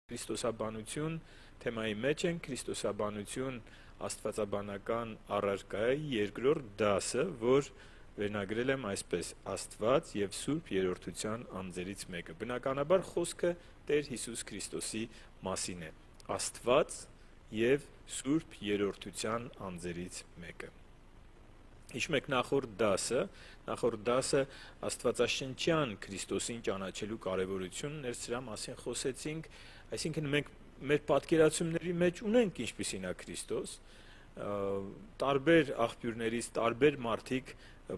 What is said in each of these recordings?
Քրիստոսաբանություն թեմայի մեջ են, քրիստոսաբանություն աստվածաբանական առարկայի երկրորդ դասը, որ վերնագրել եմ այսպես՝ Աստված և Սուրբ Երրորդության անձերից մեկը։ Բնականաբար խոսքը Տեր Հիսուս Քրիստոսի մասին է։ Աստված և Սուրբ Երրորդության անձերից մեկը։ Հիշում եք նախորդ դասը աստվածաշնչյան Քրիստոսին ճանաչելու կարևորությունն էր, սրա մասին խոսեցինք, այսինքն մենք մեր պատկերացումների մեջ ունենք ինչպիսին է Քրիստոս, տարբեր աղբյուրներից տարբեր մարդիկ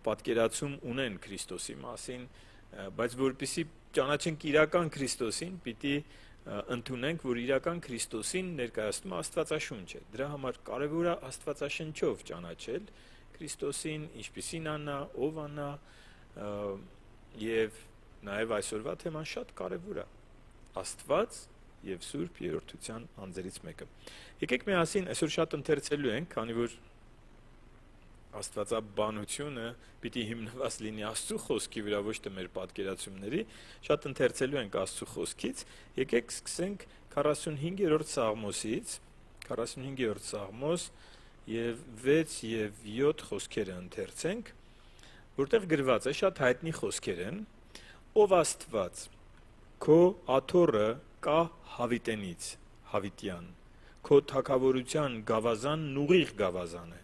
պատկերացում ունեն Քրիստոսի մասին, բայց որպեսզի ճանաչենք իրական Քրիստոսին, պիտի ընդունենք, որ իրական Քրիստոսին ներկայացնում Աստվածաշունչը։ Դրա համար կարևոր է Աստվածաշնչով ճանաչել Քրիստոսին, ինչպիսին է նա, ով է նա, եւ նաեւ այսօրվա թեման շատ կարևոր է։ Աստված եւ Սուրբ Երրորդության անձերից մեկը։ Եկեք միասին այսօր շատ ընթերցելու ենք, քանի որ Աստվածաբանությունը պիտի հիմնված լինի Աստծո խոսքի վրա, ոչ թե մեր պատկերացումների, շատ ընթերցելու ենք Աստծո խոսքից։ Եկեք սկսենք 45-րդ Սաղմոսից, 45-րդ Սաղմոս եւ 6 եւ 7 խոսքերը ընթերցենք, որտեղ գրված է, շատ հայտնի խոսքեր են. Ով Աստված, քո աթոռը կա հավիտենից, հավիտյան, քո թագավորության գավազանն ուղիղ գավազան է,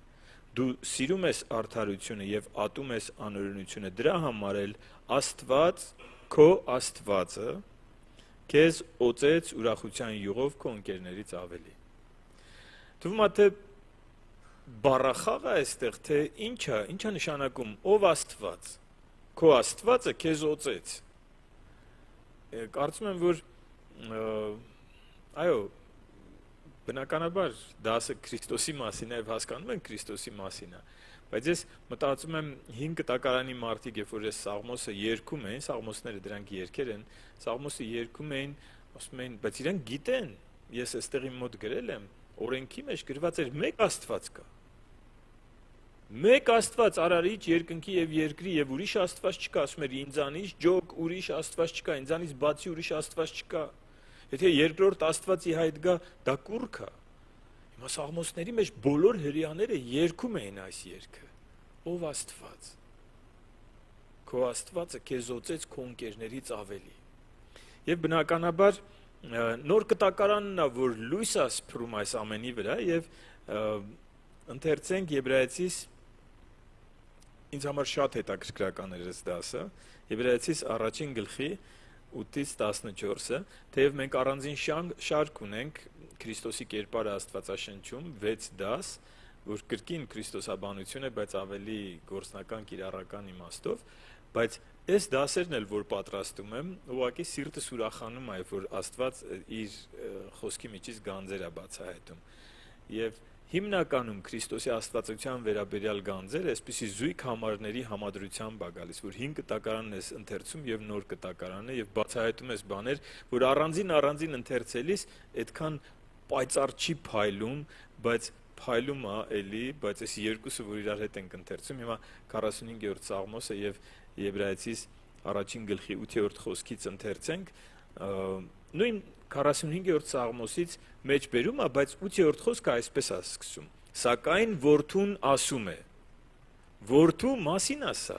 դու սիրում ես արդարությունը եւ ատում ես անօրենությունը, դրա համար էլ Աստված, քո Աստվածը, քեզ օծեց ուրախության յուղով քո ընկերներից ավելի։ Թվում է թե բառախաղ է այստեղ, թե ինչ է նշանակում ով Աստված, քո Աստվածը քեզ օծեց։ Կարծում եմ, որ այո, բնականաբար դասը Քրիստոսի մասին է եւ հասկանում ենք Քրիստոսի մասին է, բայց ես մտածում եմ 5 կտակարանի մարդիկ, երբ որ այս Սաղմոսը երգում էին, Սաղմոսները դրանք երգեր են, Սաղմոսը երգում էին, ասում էին, բայց իրենք գիտեն, ես այստեղ իմ մոտ գրել եմ, օրենքի մեջ գրված էր մեկ Աստված կա։ Մեկ Աստված, արարիչ երկնքի եւ երկրի, եւ ուրիշ Աստված չկա, ասում էր ինձանից ջոկ ուրիշ Աստված չկա, ինձանից բացի ուրիշ Աստված չկա։ Եթե երկրորդ Աստվածի հայտ գա, դա կուռք է։ Հիմա Սաղմոսների մեջ բոլոր հրեաները երգում էին այս երգը։ Ով Աստված, քո Աստվածը քեզ օծեց քո ընկերներից ավելի։ Եվ բնականաբար նոր կտակարանն է, որ լույս է սփռում այս ամենի վրա, եւ ընթերցենք Եբրայեցիս, ինձ համար շատ հետաքրքրական էր այս դասը, Եբրայեցիս առաջին գլխի 8-ից 14-ը, թեև մենք առանձին շարք ունենք Քրիստոսի կերպարը Աստվածաշնչում 6 դաս, որ կրկին քրիստոսաբանություն է, բայց ավելի գործնական կիրառական իմաստով, բայց այս դասերն էլ որ պատրաստում եմ, ուղղակի սիրտս ուրախանում է, որ Աստված իր խոսքի միջից գանձեր է բացահայտում։ Եվ հիմնականում Քրիստոսի աստվածության վերաբերյալ գանձերը այսպիսի զույգ համարների համադրությամբ է գալիս, որ 5 կտակարանն ես ընթերցում եւ նոր կտակարանը եւ բացահայտում ես բաներ, որ առանձին ընթերցելիս այդքան պայծառ չի փայլում, բայց փայլում է էլի, բայց այս երկուսը, որ իրար հետ ենք ընթերցում, հիմա 45-րդ Սաղմոսը եւ Եբրայեցիս առաջին գլխի 8-րդ խոսքից ընթերցենք, նույն 45-րդ Սաղմոսից մեջբերում է, բայց 8-րդ խոսքը այսպես է սկսում. Սակայն որդուն ասում է, որդու մասին ասա,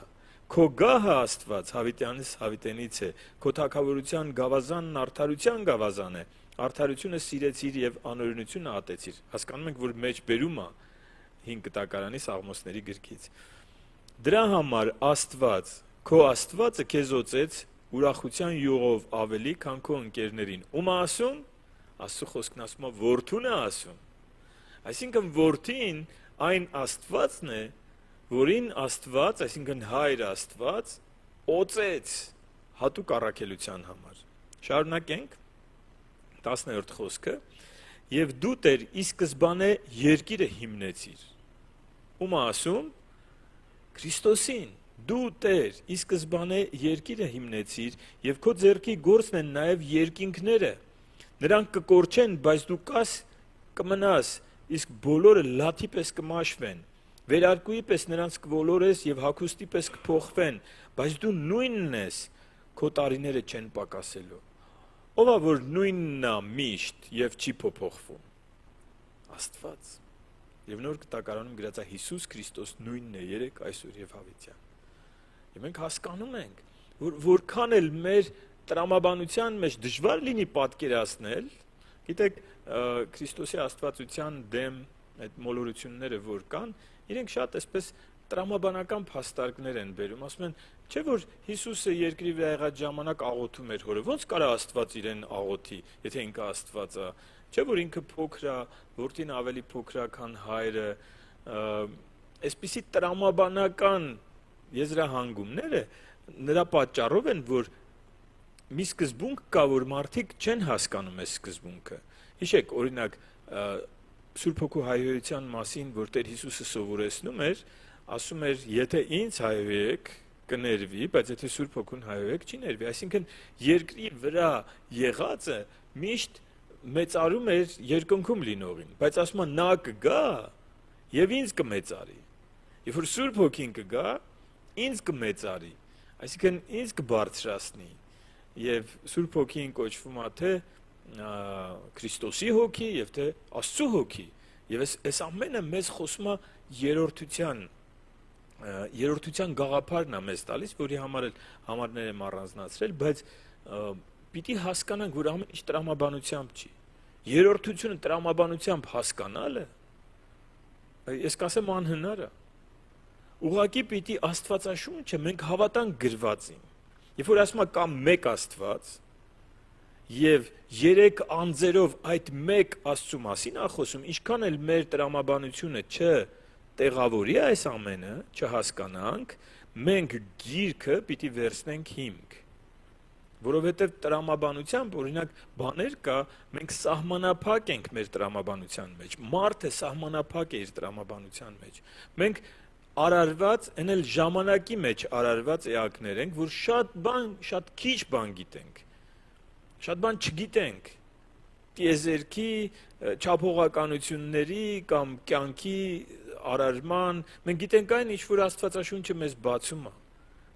քո գահը Աստված հավիտյանից հավիտենից է, քո թագավորության գավազանն արդարության գավազան է, արդարությունը սիրեցիր եւ անօրենությունը ատեցիր։ Հասկանում ենք, որ մեջբերում է 5 կտակարանի Սաղմոսների գրքից։ Դրա համար Աստված, քո Աստվածը քեզ օծեց ուրախության յուղով ավելի, քան քո ընկերներին։ Ում է ասում? Աստծո խոսքն ասում է, որդուն է ասում։ Այսինքն որդին այն Աստվածն է, որին Աստված, այսինքն Հայր Աստված, օծեց հատուկ առաքելության համար։ Շարունակենք 10-րդ խոսքը. Եվ դու Տեր ի սկզբանե երկիրը հիմնեցիր։ Ում է ասում? Քրիստոսին։ Դու Տեր ի սկզբանե երկիրը հիմնեցիր եւ քո ձեռքի գործն են նաեւ երկինքները։ Նրանք կկորչեն, բայց դու կաս կմնաս, իսկ բոլորը լաթի պես կմաշվեն։ Վերարկուի պես նրանց կոլորես եւ հագուստի պես կփոխվեն, բայց դու նույնն ես, քո տարիները չեն պակասելու։ Ով է որ նույնն է միշտ եւ չի փոփոխվում։ Աստված։ Եվ նոր կտակարանում գրած է Հիսուս Քրիստոս նույնն է երեք այսօր եւ հավիտյան։ Եվ մենք հասկանում ենք, որ որքան էլ մեր տրամաբանության մեջ դժվար լինի պատկերացնել, գիտեք, Քրիստոսի աստվածության դեմ այդ մոլորությունները որ կան, իրենք շատ այսպես տրամաբանական փաստարկներ են բերում, ասում են, չէ՞ որ Հիսուսը երկրի վրա եղած ժամանակ աղոթում էր հորը, ո՞նց կարա Աստված իրեն աղոթի, եթե ինքը Աստված է, չէ՞ որ ինքը փոքր է, որդին ավելի փոքր է, քան հայրը, այսպիսի տրամաբանական եզրահանգումները նրա պատճառով են, որ մի սկզբունք կա, որ մարդիկ չեն հասկանում այս սկզբունքը։ Հիշեք, օրինակ, Սուրբ Հոգու հայհոյության մասին, որ Տեր Հիսուսը սովորեցնում էր, ասում էր, եթե ինձ հայհոյեք, կներվի, բայց եթե Սուրբ Հոգուն հայհոյեք, չի ներվի։ Այսինքն, երկրի վրա եղածը միշտ մեծարում էր երկնքում լինողին, բայց ասում է նա կգա եւ ինձ կմեծարի։ Երբ որ Սուրբ Հոգին կգա, ինձ կմեծարի, այսինքն ինձ կբարձրացնի։ Եվ Սուրբ Հոգին կոչվում է թե Քրիստոսի հոգի եւ թե Աստծո հոգի։ Եվ այս ամենը մեզ խոսում է երրորդության գաղափարն է մեզ տալիս, որի համար էլ համարներ եմ առանձնացրել, բայց պիտի հասկանանք, որ ամեն ինչ տրամաբանությամբ չի։ Երրորդությունը տրամաբանությամբ հասկանալը, ես կասեմ անհնար է։ Ուղղակի պիտի Աստվածաշունչը մենք հավատանք գրվածին։ Երբ որ ասում է կա մեկ Աստված, եւ երեք անձերով այդ մեկ Աստծու մասին է խոսում, ինչքան էլ մեր տրամաբանությունը չտեղավորի այս ամենը, չհասկանանք, մենք գիրքը պիտի վերցնենք հիմք։ Որովհետեւ տրամաբանությամբ, օրինակ, բաներ կա, մենք սահմանափակ ենք մեր տրամաբանության մեջ։ Մարդը սահմանափակ է իր տրամաբանության մեջ։ Մենք արարված, այն էլ ժամանակի մեջ արարված էակներ ենք, որ շատ քիչ բան գիտենք։ Շատ բան չգիտենք տիեզերքի չափողականությունների կամ կյանքի արարման, մենք գիտենք այն ինչ որ Աստվածաշունչը մեզ բացում է,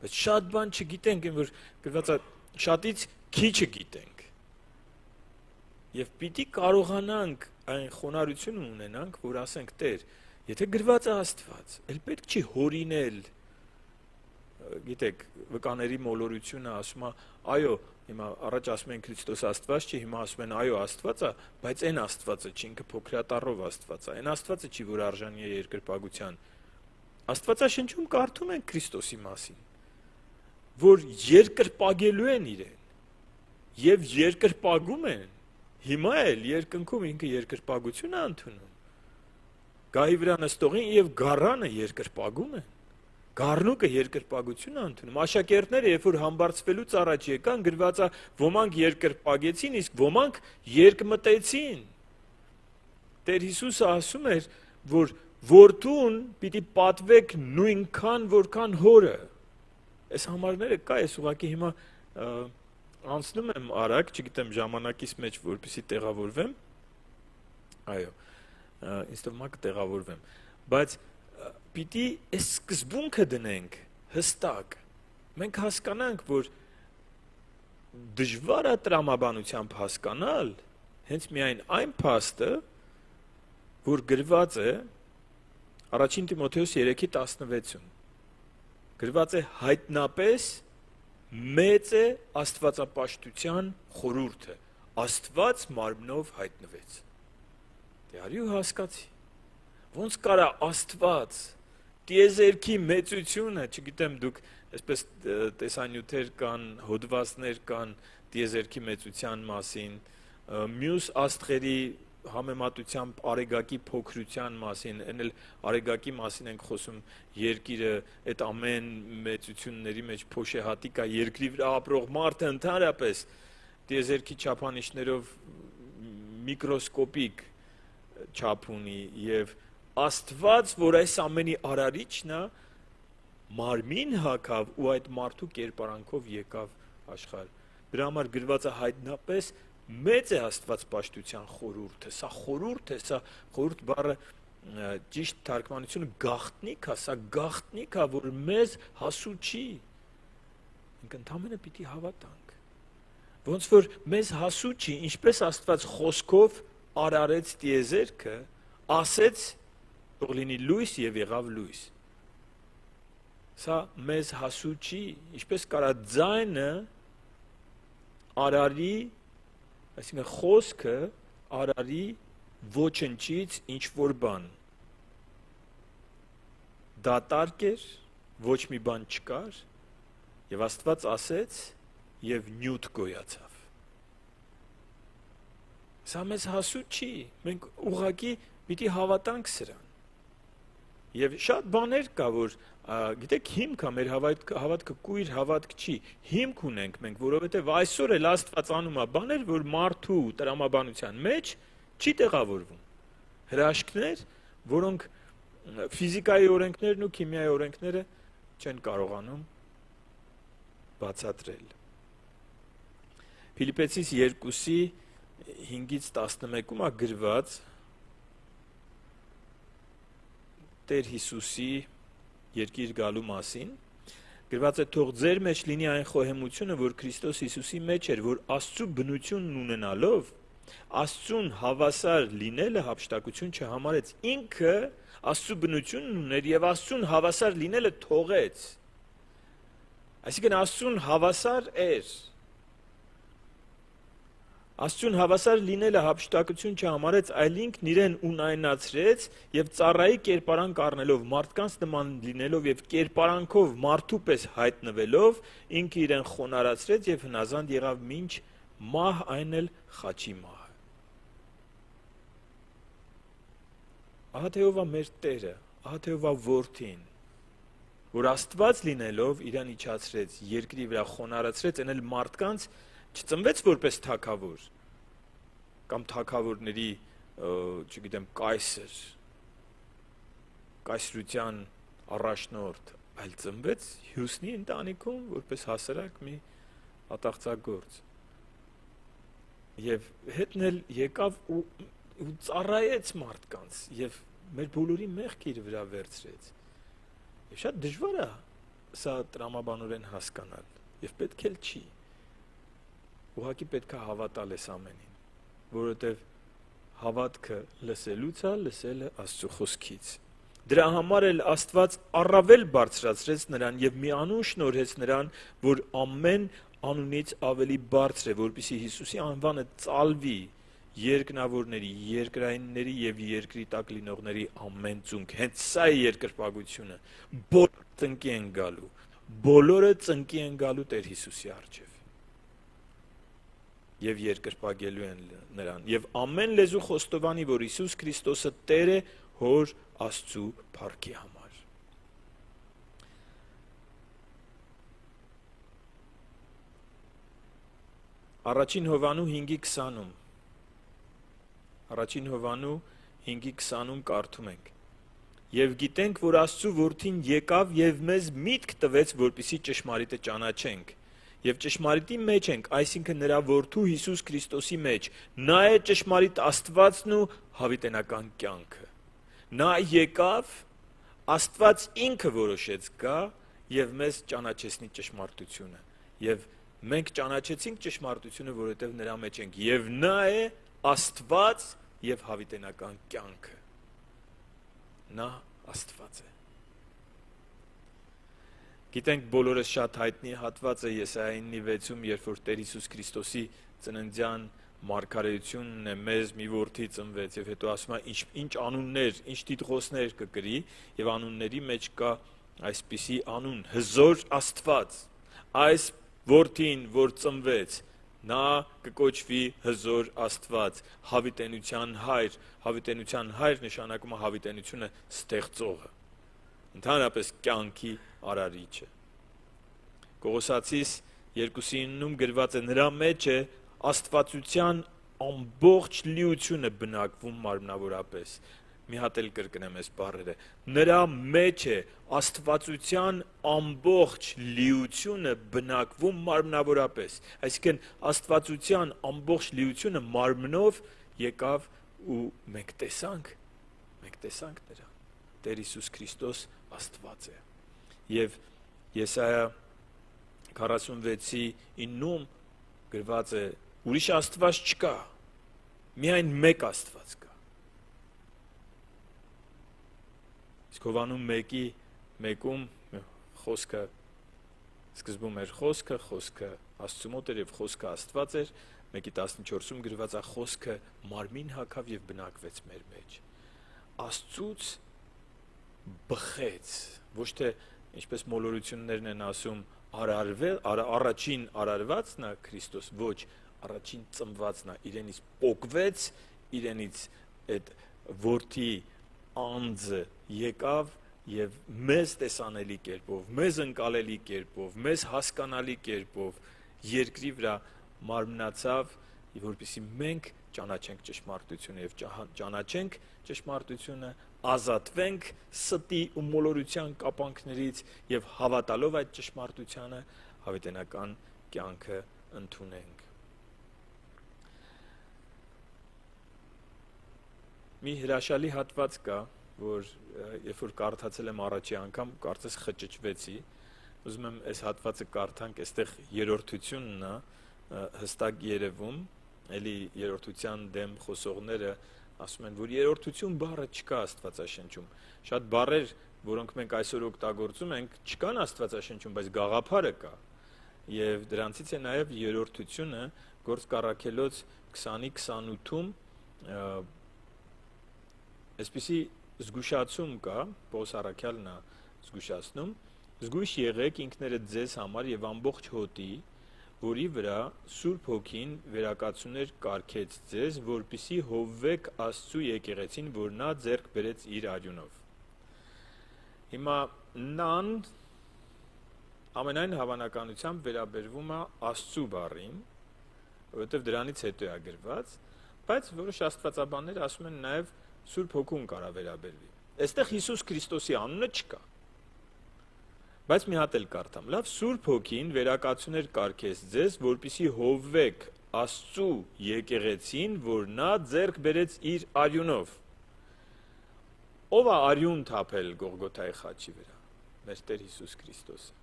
բայց շատ բան չգիտենք, այն որ գրված է շատից քիչը գիտենք։ Եվ պիտի կարողանանք այն խոնարհությունը ունենանք, որ ասենք Տեր, եթե գրված է Աստված, ել պետք չի հորինել, գիտեք, վկաների մոլորությունը ասում է, այո, հիմա առաջ ասում են Քրիստոս Աստված չի, հիմա ասում են այո Աստված է, բայց այն Աստվածը չի, ինքը փոքրատառով Աստված է, այն Աստվածը չի, որ արժանի է երկրպագության։ Աստվածաշնչում կարդում են Քրիստոսի մասին, որ երկրպագելու են իրեն եւ երկրպագում են։ Հիմա էլ երկնքում ինքը երկրպագություն է ընդունում։ Գահի վրա նստողին եւ գառանը երկրպագում են։ Գառնուկը երկրպագություն է ընդունում։ Աշակերտները, երբ որ համբարձվելուց առաջ եկան, գրված է ոմանք երկրպագեցին, իսկ ոմանք երկմտեցին։ Տեր Հիսուսը ասում էր, որ որդուն պիտի պատվեք նույնքան, որքան հորը։ Այս համարները կա, ես ուղղակի հիմա անցնում եմ արագ, չգիտեմ ժամանակից մեջ որպեսզի տեղավորվեմ։ Այո, ինձ թվում է կտեղավորվեմ, բայց պիտի այս սկզբունքը դնենք հստակ։ Մենք հասկանանք, որ դժվար է տրամաբանությամբ հասկանալ հենց միայն այն փաստը, որ գրված է առաջին Տիմոթեոս 3:16-ում։ Գրված է հայտնապես մեծ է աստվածապաշտության խորհուրդը։ Աստված մարմնով հայտնվեց։ Դե արի ու հասկացի։ Ոնց կարա Աստված տիեզերքի մեծությունը, չգիտեմ դուք այսպես տեսանյութեր կան, հոդվածներ կան տիեզերքի մեծության մասին, մյուս աստղերի համեմատությամբ արեգակի փոքրության մասին, այն էլ արեգակի մասին ենք խոսում, երկիրը այդ ամեն մեծությունների մեջ փոշեհատիկ է, երկրի վրա ապրող մարդը ընդհանրապես տիեզերքի չափանիշներով միկրոսկոպիկ չափ ունի եւ Աստված, որ այս ամենի արարիչն է, մարմին հագավ ու այդ մարդու կերպարանքով եկավ աշխարհ։ Դրա համար գրված է հայտնապես մեծ է Աստված պաշտության խորհուրդը։ Սա խորհուրդ է, սա խորհուրդ բառը ճիշտ թարգմանությունը գաղտնիք է, սա գաղտնիք է, որ մեզ հասու չի։ Մենք ընդհանրապես պիտի հավատանք։ Ոնց որ մեզ հասու չի, ինչպես Աստված խոսքով արարեց տիեզերքը, ասեց թող լինի լույս եւ եղավ լույս։ Սա մեզ հասու չի, ինչպես կարա ձայնը արարի, այսինքն խոսքը արարի ոչնչից ինչ որ բան։ Դատարկ էր, ոչ մի բան չկար, եւ Աստված ասեց եւ նյութ գոյացավ։ Սա մեզ հասու չի, մենք ուղղակի պիտի հավատանք սրան։ Եվ շատ բաներ կա, որ գիտեք, հիմք է, մեր հավատքը կույր հավատք չի, հիմք ունենք մենք, որովհետև այսօր էլ Աստված անում է բաներ, որ մարդու տրամաբանության մեջ չի տեղավորվում։ Հրաշքներ, որոնք ֆիզիկայի օրենքներն ու քիմիայի օրենքները չեն կարողանում բացատրել։ Ֆիլիպպեցիս 2-ի 5-ից 11-ում է գրված Տեր Հիսուսի երկիր գալու մասին, գրված է թող ձեր մեջ լինի այն խոհեմությունը, որ Քրիստոս Հիսուսի մեջ էր, որ Աստծու բնությունն ունենալով, Աստծուն հավասար լինելը հափշտակություն չհամարեց, ինքը Աստծու բնությունն ուներ եւ Աստծուն հավասար լինելը թողեց։ Այսինքն Աստծուն հավասար էր։ Աստծուն հավասար լինելը հափշտակություն չհամարեց, այլ ինքն իրեն ունայնացրեց եւ ծառայի կերպարանք առնելով, մարդկանց նման լինելով եւ կերպարանքով մարդու պես հայտնվելով, ինքը իրեն խոնարհացրեց եւ հնազանդ եղավ մինչ մահ, այն էլ խաչի մահ։ Ահա թե ով է մեր Տերը, ահա թե ով է Որդին, որ Աստված լինելով իրան իջացրեց, երկրի վրա խոնարհացրեց, այն էլ մարդկանց չծնվեց որպես թագավոր կամ թագավորների, չգիտեմ, կայսր, կայսրության առաջնորդ, այլ ծնվեց հյուսնի ընտանիքում որպես հասարակ մի ատաղծագործ։ Եվ հետն էլ եկավ ու ծառայեց մարդկանց եւ մեր բոլորի մեղքը իր վրա վերցրեց։ Եվ շատ դժվար է սա տրամաբանորեն հասկանալ եւ պետք էլ չի։ Ուղղակի պետք է հավատալ այս ամենին, որովհետև հավատքը լսելուց է, լսելը Աստծո խոսքից։ Դրա համար էլ Աստված առավել բարձրացրեց նրան եւ մի անուն շնորհեց նրան, որ ամեն անունից ավելի բարձր է, որպեսզի Հիսուսի անվանը ծալվի երկնավորների, երկրայինների եւ երկրի տակ լինողների ամեն ծունկ։ Հենց սա է երկրպագությունը։ Բոլորը ծնկի են գալու, բոլորը ծնկի են գալու Տեր Հիսուսի առջև։ Եվ երկրպագելու են նրան, եւ ամեն լեզու խոստովանի, որ Հիսուս Քրիստոսը Տեր է Հոր Աստծու փառքի համար։ Առաջին Հովանու 5:20-ում Առաջին Հովանու 5:20-ում կարդում ենք. Եվ գիտենք, որ Աստծու Որդին եկավ եւ մեզ միտք տվեց, որպեսզի ճշմարիտը ճանաչենք։ Եվ ճշմարիտի մեջ ենք, այսինքն նրա Որդու Հիսուս Քրիստոսի մեջ, նա է ճշմարիտ Աստվածն ու հավիտենական կյանքը։ Նա եկավ, Աստված ինքը որոշեց գա եւ մեզ ճանաչեցնի ճշմարտությունը։ Եվ մենք ճանաչեցինք ճշմարտությունը, որովհետեւ նրա մեջ ենք, եւ նա է Աստված եւ հավիտենական կյանքը։ Նա Աստված է։ Գիտենք բոլորս շատ հայտնի հատվածը Եսայիայի 9:6-ում, երբ որ Տեր Հիսուս Քրիստոսի ծննդյան մարգարեությունն է, մեզ մի որդի ծնվեց եւ հետո ասում է ինչ անուններ, ինչ տիտղոսներ կկրի եւ անունների մեջ կա այսպիսի անուն՝ Հզոր Աստված։ Այս որդին, որ ծնվեց, նա կկոչվի Հզոր Աստված, հավիտենության հայր։ Հավիտենության հայր նշանակում է հավիտենությունը ստեղծողը, ընդհանրապես կյանքի արարիչը։ Կողոսացիս 2:9-ում գրված է նրա մեջ է աստվածության ամբողջ լիությունը բնակվում մարմնավորապես։ Մի հատ էլ կրկնեմ այս բառերը։ Նրա մեջ է աստվածության ամբողջ լիությունը բնակվում մարմնավորապես։ Այսինքն աստվածության ամբողջ լիությունը մարմնով եկավ ու մենք տեսանք նրան։ Տեր Հիսուս Քրիստոս Աստված է։ Եվ Եսայա 46:9-ում գրված է ուրիշ Աստված չկա, միայն մեկ Աստված կա։ Իսկ Հովանում 1:1-ում խոսքը սկզբում էր խոսքը Աստծու մոտ էր եւ խոսքը Աստված էր, 1:14-ում գրված է խոսքը մարմին հագավ եւ բնակվեց մեր մեջ։ Աստծուց բխեց, ոչ թե ինչպես մոլորություններն են ասում, առաջին արարվածն է Քրիստոս, ոչ, առաջին ծնվածն է, իրենից պոկվեց, իրենից այդ որդի անձը եկավ եւ մեզ տեսանելի կերպով, մեզ ընկալելի կերպով, մեզ հասկանալի կերպով երկրի վրա մարմնացավ, որպեսզի մենք ճանաչենք ճշմարտությունը եւ ճանաչենք ճշմարտությունը, ազատվենք ստի ու մոլորության կապանքներից եւ հավատալով այդ ճշմարտությանը հավիտենական կյանքը ընդունենք։ Մի հրաշալի հատված կա, որ երբ որ կարդացել եմ առաջի անգամ, կարծես խճճվեցի, ուզում եմ այս հատվածը կարդանք, այստեղ երրորդությունն է հստակ երևում, էլի երրորդության դեմ խոսողները ասում են, որ երրորդություն բառը չկա Աստվածաշնչում։ Շատ բառեր, որոնք մենք այսօր օգտագործում ենք, չկան Աստվածաշնչում, բայց գաղափարը կա։ Եվ դրանցից է նաև երրորդությունը Գործք առաքելոց 20:28-ում այսպիսի զգուշացում կա, Պողոս առաքյալն է զգուշացնում, զգույշ եղեք ինքներդ ձեզ համար եւ ամբողջ հոտի, որի վրա Սուրբ Հոգին վերակացուներ կարգեց ձեզ, որպեսզի հովվեք Աստծու եկեղեցին, որ նա ձեռք բերեց իր արյունով։ Հիմա նան ամենայն հավանականությամբ վերաբերվում է Աստծու բառին, որովհետև դրանից հետո է գրված, բայց որոշ աստվածաբաններ ասում են նաև Սուրբ Հոգուն կարա վերաբերվի։ Այստեղ Հիսուս Քրիստոսի անունը չկա։ Բայց մի հատ էլ կարդամ, լավ, Սուրբ Հոգին վերակացուներ կարգեց ձեզ, որպեսզի հովվեք Աստծու եկեղեցին, որ նա ձեռք բերեց իր արյունով։ Ով է արյուն թափել Գողգոթայի խաչի վրա։ Մեր Տեր Հիսուս Քրիստոսը։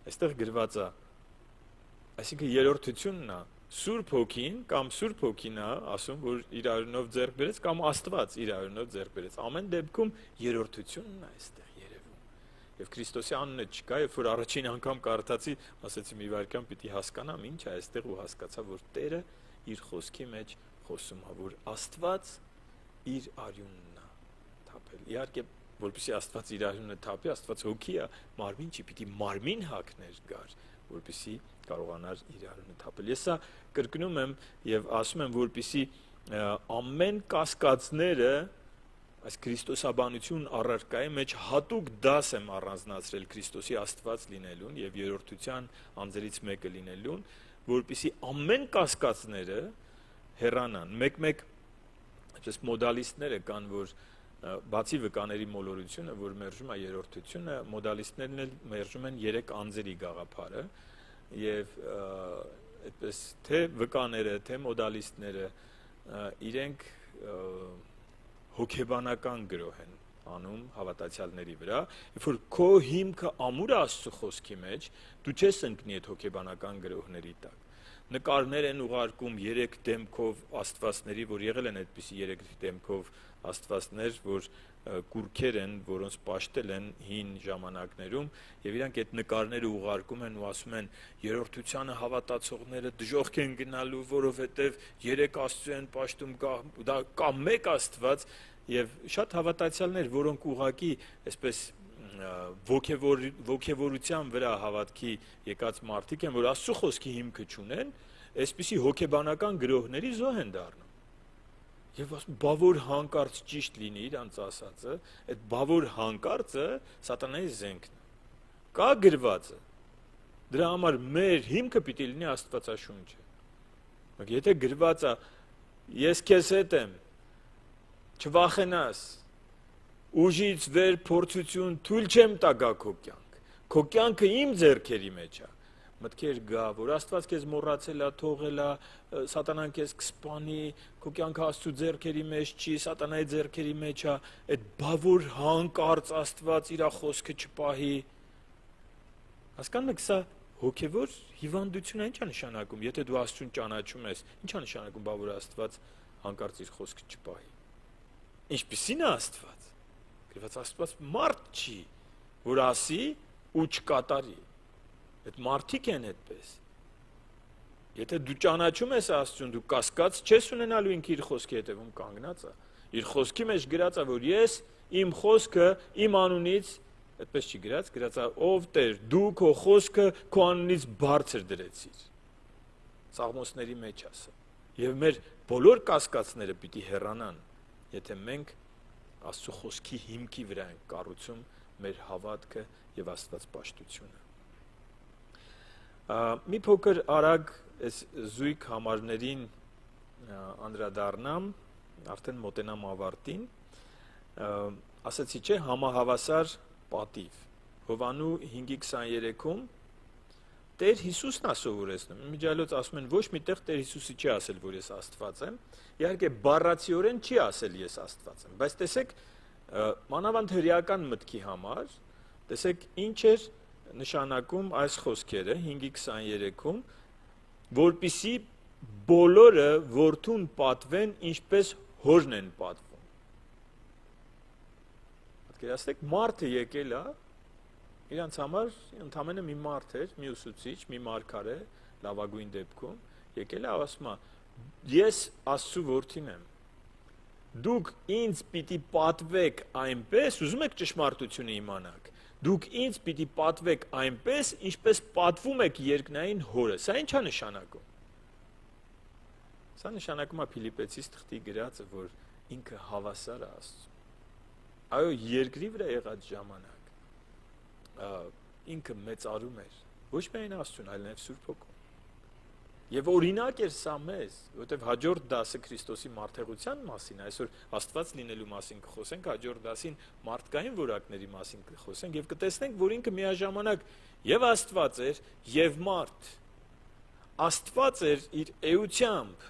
Այստեղ գրված է, այսինքն երրորդությունն է, Սուրբ Հոգին կամ Սուրբ Հոգին է ասում, որ իր արյունով ձեռք բերեց կամ Աստված իր արյունով ձեռք բերեց։ Ամեն դեպքում երրորդությունն է այստեղ երևում։ Եվ Քրիստոսի անունը չկա, երբ որ առաջին անգամ կարդացի, ասացի մի վայրկյան պիտի հասկանամ, ինչ է այստեղ ու հասկացա, որ Տերը իր խոսքի մեջ խոսում է, որ Աստված իր արյունն է թափել։ Իհարկե, որպեսզի Աստված իր արյունը թափի, Աստված հոգի է, մարմին չի, պիտի մարմին հագներ գար, որպեսզի կարողանար իր արյունը թափել։ Ես սա կրկնում եմ եւ ասում եմ, որպեսզի ամեն կասկածները այս քրիստոսաբանություն առարկայի մեջ հատուկ դաս եմ առանձնացրել Քրիստոսի Աստված լինելուն եւ երրորդության անձերից մեկը լինելուն, որպեսզի ամեն կասկածները հեռանան։ Մեկ-մեկ այսպես մոդալիստները կան, որ բացի վկաների մոլորությունը, որ մերժում է երրորդությունը, մոդալիստներն էլ մերժում են 3 անձերի գաղափարը եւ այդպես թե վկաները, թե մոդալիստները իրենք հոգեբանական գրոհ են անում հավատացյալների վրա, երբ որ քո հիմքը ամուր Աստծո խոսքի մեջ, դու չես ընկնի այդ հոգեբանական գրոհների տակ։ Նկարներ են ուղարկում 3 դեմքով աստվածների, որ եղել են այդպիսի 3 դեմքով աստվածներ, որ կուրքեր են, որոնց պաշտել են հին ժամանակներում, եւ իրանք այդ նկարները ուղարկում են ու ասում են երրորդությանը հավատացողները դժոխք են գնալու, որովհետեւ 3 Աստծո են պաշտում, կա մեկ Աստված, եւ շատ հավատացյալներ, որոնք ուղակի այսպես ոգևորության վրա հավատքի եկած մարդիկ են, որ Աստծո խոսքի հիմքը չունեն, այսպիսի հոգեբանական գրոհների զոհ են դառնում։ Եվ ասում, բա որ հանկարծ ճիշտ լինի իրանց ասածը, այդ բա որ հանկարծը սատանայի զենքն է։ Կա գրվածը։ Դրա համար մեր հիմքը պիտի լինի Աստվածաշունչը։ Եթե գրված է, ես քեզ հետ եմ, չվախենաս, ուժից վեր փորձություն թույլ չեմ տա գա քո կյանք։ Քո կյանքը իմ ձեռքերի մեջ է։ Մտքեր գա, որ Աստված քեզ մոռացել է, թողել է, սատանան քեզ կսպանի, քո կյանքը Աստծո ձեռքերի մեջ չի, սատանայի ձեռքերի մեջ է, այդ բա որ հանկարծ Աստված իր խոսքը չպահի։ Հասկանում եք, սա հոգևոր հիվանդությունը ի՞նչ է նշանակում, եթե դու Աստծուն ճանաչում ես, ի՞նչ է նշանակում, բա որ Աստված հանկարծ իր խոսքը չպահի։ Ինչպիսին է Աստված։ Գրված Աստված մարդ չի, որ ասի ու չկատարի։ Այդ մարդիկ են այդպես։ Եթե դու ճանաչում ես Աստծուն, դու կասկած չես ունենալու ինքը իր խոսքի հետևում կանգնած է։ Իր խոսքի մեջ գրած է, որ ես իմ խոսքը իմ անունից, այդպես չի գրած, գրած է ով Տեր, դու քո խոսքը քո անունից բարձր դրեցիր։ Սաղմոսների մեջ ասա։ Եվ մեր բոլոր կասկածները պիտի հեռանան, եթե մենք Աստծո խոսքի հիմքի վրա ենք կառուցում մեր հավատքը եւ աստվածպաշտությունը։ Մի փոքր արագ այս զույգ համարներին անդրադառնամ, արդեն մոտենամ ավարտին, ասացի չէ, համահավասար պատիվ։ Հովանու 5:23-ում Տեր Հիսուսն է սովորեցնում։ Իմիջիալոց ասում են ոչ միտեղ Տեր Հիսուսը չի ասել, որ ես Աստված եմ։ Իհարկե բառացիորեն չի ասել ես Աստված եմ, բայց տեսեք մանավանդ հրեական մտքի համար, տեսեք ինչ էր նշանակում այս խոսքերը 5:23-ում, որպիսի բոլորը որդուն պատվեն, ինչպես հորն են պատվում։ Պատկերացրեք, մարդը եկել է, իրանց համար ընդամենը մի մարդ էր, մի ուսուցիչ, մի մարգարե, լավագույն դեպքում, եկել է, ասում է, ես Աստծու որդին եմ։ Դուք ինձ պիտի պատվեք այնպես, ուզում եք ճշմարտությունը իմանաք, դուք ինձ պիտի պատվեք այնպես, ինչպես պատվում եք երկնային հորը։ Սա ի՞նչ է նշանակում։ Սա նշանակում է Փիլիպեցիս թղթի գրածը, որ ինքը հավասար է Աստծուն։ Այո, երկրի վրա եղած ժամանակ ինքը մեծարում էր ոչ միայն Աստծուն, այլ նաև Սուրբ Հոգուն։ Եվ օրինակ էր սա մեզ, որովհետև հաջորդ դասը Քրիստոսի մարդեղության մասին, այսօր Աստված լինելու մասին կխոսենք, հաջորդ դասին մարդկային որակների մասին կխոսենք եւ կտեսնենք, որ ինքը միաժամանակ եւ Աստված էր եւ մարդ։ Աստված էր իր էությամբ,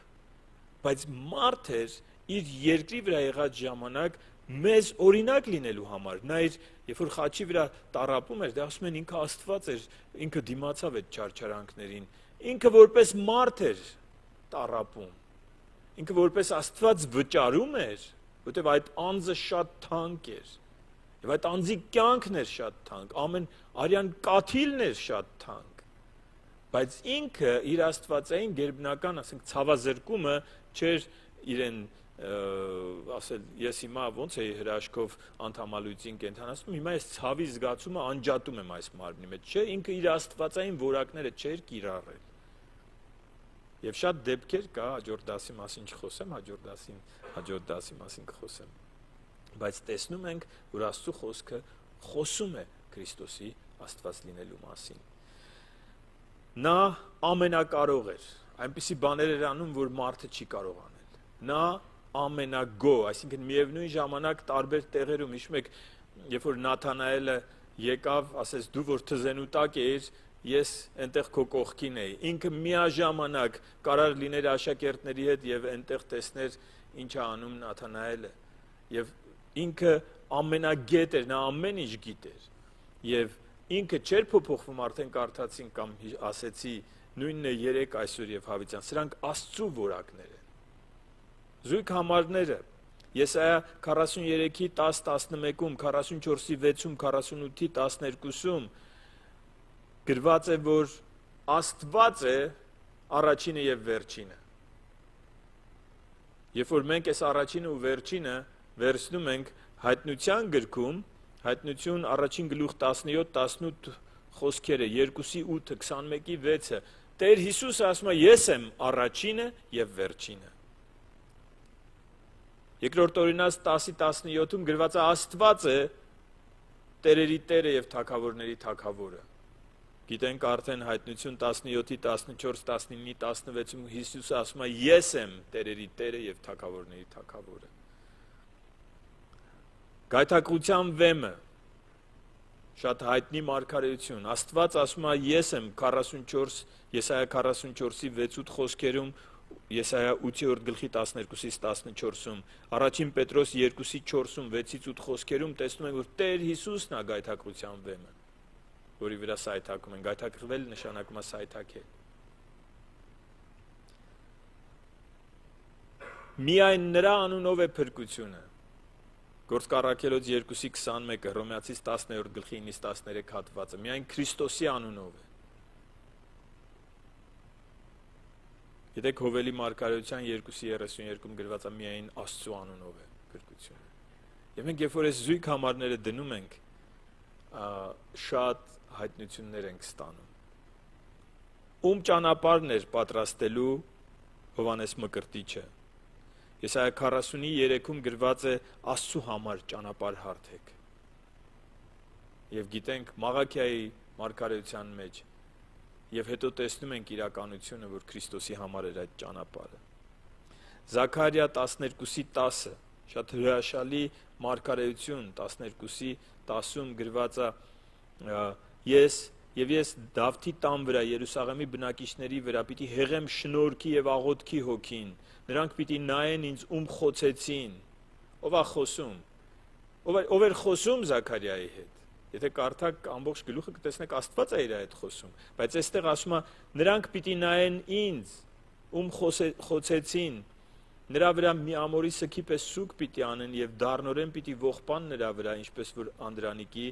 բայց մարդ էր իր երկրի վրա եղած ժամանակ մեզ օրինակ լինելու համար։ Նա իր երբ որ խաչի վրա տառապում էր, դա ասում են ինքը Աստված էր, ինքը դիմացավ այդ չարչարանքներին, ինքը որպես մարդ էր տառապում, ինքը որպես Աստված վճարում էր, որտեղ այդ անձը շատ թանկ էր, եւ այդ անձի կյանքն էր շատ թանկ, ամեն արյան կաթիլն էր շատ թանկ, բայց ինքը իր աստվածային գերբնական, ասենք, ցավազրկումը չէր իրեն ասել, ես հիմա ոնց էի հրաշքով անդամալույցին կենթանացնում, հիմա ես ցավի զգացումը անջատում եմ այս մարմնի մեջ, չէ, ինքը իր աստվածային որակները չէր կիրառել։ Եվ շատ դեպքեր կա, հաջորդ դասի մասին չխոսեմ, հաջորդ դասի մասին կխոսեմ։ Բայց տեսնում ենք, որ Աստծո խոսքը խոսում է Քրիստոսի Աստված լինելու մասին։ Նա ամենակարող էր, այնպիսի բաներ էր անում, որ մարդը չի կարող անել։ Նա ամենագո, այսինքն միևնույն ժամանակ տարբեր տեղերում, հիշում եք, երբ որ Նաթանայելը եկավ, ասեց դու որ թզենու տակ էիր, ես այնտեղ քո կողքին էի։ Ինքը միաժամանակ կարար լիներ աշակերտների հետ եւ այնտեղ տեսներ ինչ է անում Նաթանայելը։ Եվ ինքը ամենագետ էր, նա ամեն ինչ գիտեր։ Եվ ինքը չէր փոփոխվում, արդեն կարդացին կամ ասեցի, նույնն է երեք այսօր եւ հավիտյան։ Սրանք Աստծո որակներ են։ Զույգ համարները Եսայա 43-ի 10-11-ում, 44-ի 6-ում, 48-ի 12-ում գրված է, որ Աստված է առաջինը եւ վերջինը։ Երբ որ մենք այս առաջինը ու վերջինը վերցնում ենք Հայտնության գրքում, Հայտնություն առաջին գլուխ 17-18 խոսքերը, 2-ի 8-ը, 21-ի 6-ը, Տեր Հիսուսը ասում է, ես եմ առաջինը եւ վերջինը։ Երկրորդ Օրինաց 10-17-ում գրված է Աստված է տերերի Տերը եւ թագավորների թագավորը։ Գիտենք արդեն Հայտնություն 17-ի 14, 19-ի 16-ում Հիսուսը ասում է ես եմ տերերի Տերը եւ թագավորների թագավորը։ Գայթակղության վեմը շատ հայտնի մարգարեություն։ Աստված ասում է ես եմ 44 Եսայա 44-ի 6-8 խոսքերում, Եսայա 8-րդ գլխի 12-ից 14-ում, Առաջին Պետրոս 2-ի 4-ում, 6-ից 8 խոսքերում տեսնում ենք, որ Տեր Հիսուսն է գայթակղության վեմը, որի վրա սայթակում ենք, գայթակղվել նշանակում է սայթակել։ Միայն նրա անունով է փրկությունը։ Գործք Առաքելոց 2:21, Հռոմեացիս 10:9-13 հատվածը, միայն Քրիստոսի անունով է։ Գիտեք, Հովելի մարգարեության 2:32 գրված է միայն Աստծու անունով է փրկությունը։ Եվ մենք երբ որ այս զույգ համարները դնում ենք, շատ հայտնություններ ենք ստանում։ Ում ճանապարհն էր պատրաստելու Հովանես Մկրտիչը։ Եսայա 40:3-ում գրված է Աստծու համար ճանապարհ հարթեք։ Եվ գիտենք Մաղաքիայի մարգարեության մեջ եւ հետո տեսնում ենք իրականությունը, որ Քրիստոսի համար էր այդ ճանապարհը։ Զաքարիա 12:10, շատ հրաշալի մարգարեություն, 12:10-ում գրված է ես Դավթի տան վրա, Երուսաղեմի բնակիչների վրա պիտի հեղեմ շնորհքի եւ աղոթքի հոգին, նրանք պիտի նայեն ինձ ում խոցեցին։ Ով է խոսում։ Ով էր խոսում Զաքարիայի հետ։ Եթե կարդաք ամբողջ գլուխը կտեսնեք Աստված է իր հետ խոսում, բայց այստեղ ասում է նրանք պիտի նայեն ինձ ում խոցեցին, նրա վրա մի ամորի սքի պես սուգ պիտի անեն եւ դառնորեն պիտի ողբան նրա վրա, ինչպես որ անդրանիկի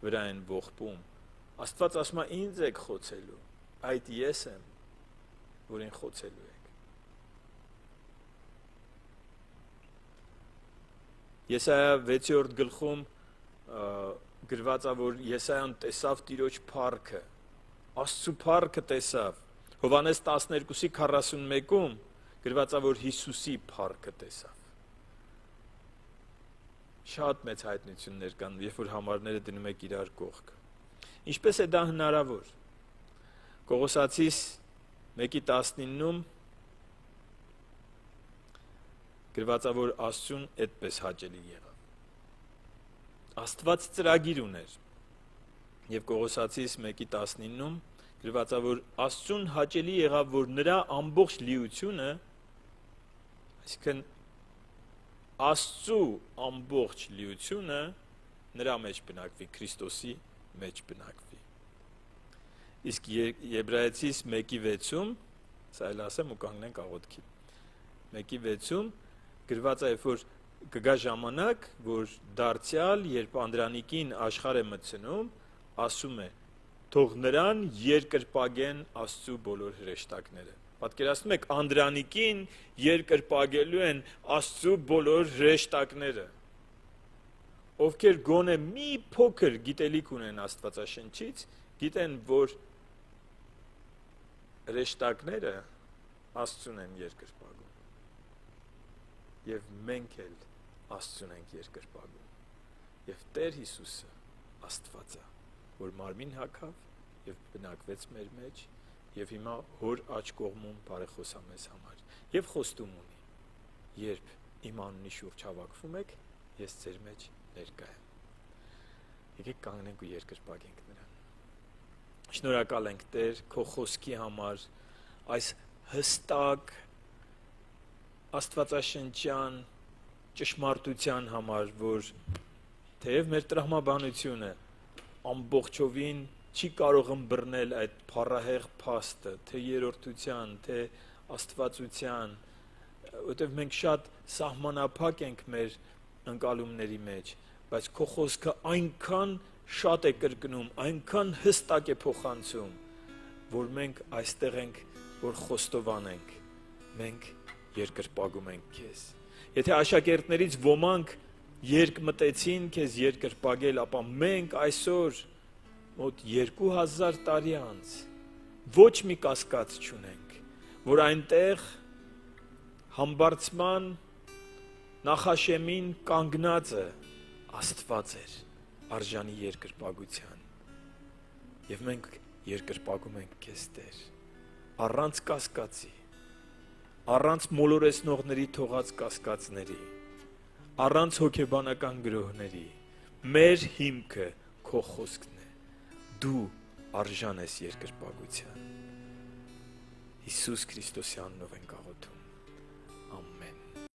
վրա են ողբում։ Աստված ասում է ինձ եք խոցելու, այդ ես եմ, որին խոցելու եք։ Եսայա 6-րդ գլխում գրված է, որ Եսայան տեսավ Տիրոջ փառքը, Աստծու փառքը տեսավ։ Հովանես 12:41-ում գրված է, որ Հիսուսի փառքը տեսավ։ Շատ մեծ հայտնություններ կան, երբ որ համարները դնում եք իրար կողք։ Ինչպես է դա հնարավոր։ Կողոսացիս 1:19-ում գրված է, որ Աստծուն այդպես հաճելի եղավ։ Աստված ծրագիր ուներ։ Եվ Կողոսացիս 1:19-ում գրված է, որ Աստծուն հաճելի եղավ, որ նրա ամբողջ լիությունը, այսինքն Աստծու ամբողջ լիությունը նրա մեջ բնակվի, Քրիստոսի մեջ բնակվի։ Իսկ Եբրայեցիս 1:6-ում, սա էլ ասեմ ու կանգնենք աղոթքի, 1:6-ում գրված է, որ կգա ժամանակ, որ դարձյալ, երբ Անդրանիկին աշխարհ է մտցնում, ասում է, թող նրան երկրպագեն Աստծու բոլոր հրեշտակները։ Պատկերացնում եք, Անդրանիկին երկրպագելու են Աստծու բոլոր հրեշտակները, ովքեր գոնե մի փոքր գիտելիք ունեն Աստվածաշնչից, գիտեն, որ հրեշտակները Աստծուն են երկրպագում։ Եվ մենք էլ Աստծուն ենք երկրպագում։ Եվ Տեր Հիսուսը Աստված է, որ մարմին հագավ եւ բնակվեց մեր մեջ եւ հիմա հոր աջ կողմում բարեխոսա մեզ համար եւ խոստում ունի. երբ իմ անունի շուրջ հավաքվում եք, ես ձեր մեջ ներկա եմ։ Եկեք կանգնենք ու երկրպագենք նրան։ Շնորհակալ ենք Տեր քո խոսքի համար, այս հստակ աստվածաշնչյան ճշմարտության համար, որ թեև մեր տրամաբանությունը ամբողջովին չի կարող ըմբռնել այդ փառահեղ փաստը, թե երրորդության, թե աստվածության, որտեղ մենք շատ սահմանափակ ենք մեր ընկալումների մեջ, բայց քո խոսքը այնքան շատ է կրկնում, այնքան հստակ է փոխանցում, որ մենք այստեղ ենք, որ խոստովանենք, մենք երկրպագում ենք քեզ։ Եթե աշակերտներից ոմանք երկմտեցին քեզ երկրպագել, ապա մենք այսօր մոտ 2000 տարի անց ոչ մի կասկած չունենք, որ այնտեղ համբարձման նախաշեմին կանգնածը Աստված էր, արժանի երկրպագության։ Եվ մենք երկրպագում ենք քեզ Տեր, առանց կասկածի, առանց մոլորեցնողների թողած կասկածների, առանց հոգեբանական գրոհների, մեր հիմքը քո խոսքն է, դու արժան ես երկրպագության։ Հիսուս Քրիստոսի անունով ենք աղոթում։